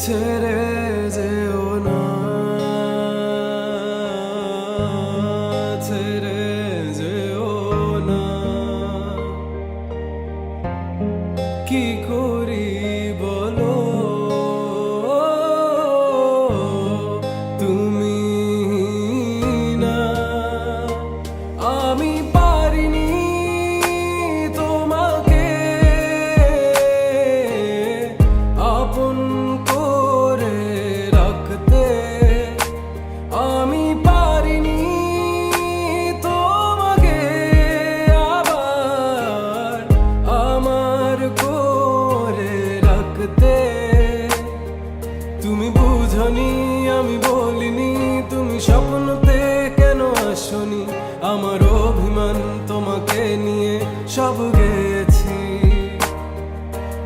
ছেড়ে যেও না, ছেড়ে যেও না। কি করি বলো তুমি না, আমি পারিনি তোমাকে আপন করে রাখতে, আমি পারিনি তোমাকে আবার আমার করে রাখতে। তুমি বুঝনি আমি বলিনি, তুমি স্বপ্নতে কেন আসনি, আমার অভিমান তোমাকে নিয়ে সব গেছি।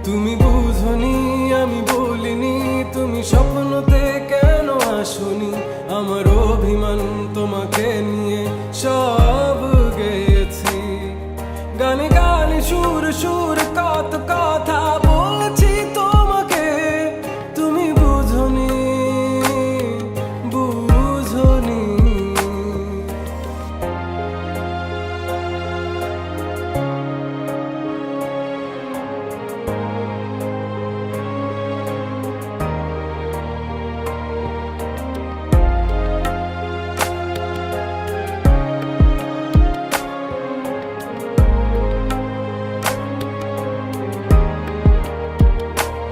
তুমি বুঝনি আমি বলিনি, তুমি স্বপ্নতে কেন আসনি, আমার অভিমান তোমাকে নিয়ে সব গেছি। গানে গানে সুর সুর কত কথা বলছি তোমাকে, তুমি বুঝনি বুঝনি।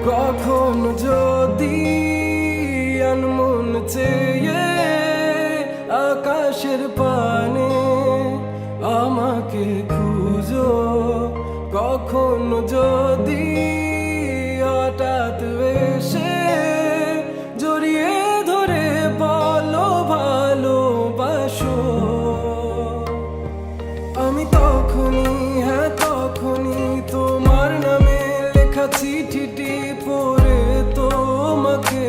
কখন যদি আনমন চেয়ে আকাশের পানে আমাকে খুঁজো, কখন যদি হঠাৎ এসে জড়িয়ে ধরে বলো ভালোবাসো, আমি তখনই হ্যাঁ তখনই তোমার নামে লেখা চিঠিটি পড়ে তোমাকে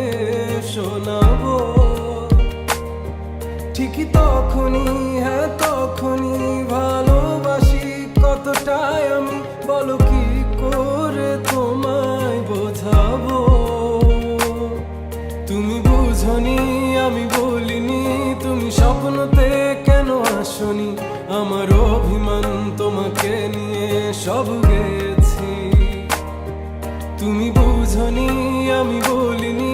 শোনাবো। ঠিকই তখনই হ্যাঁ তখনই ভালোবাসি কতটাই আমি, বলো কি করে তোমায় বোঝাবো। তুমি বুঝনি আমি বলিনি, তুমি স্বপ্নতে কেন আসনি, আমার অভিমান তোমাকে নিয়ে সব গেছি। তুমি বুঝনি আমি বলিনি,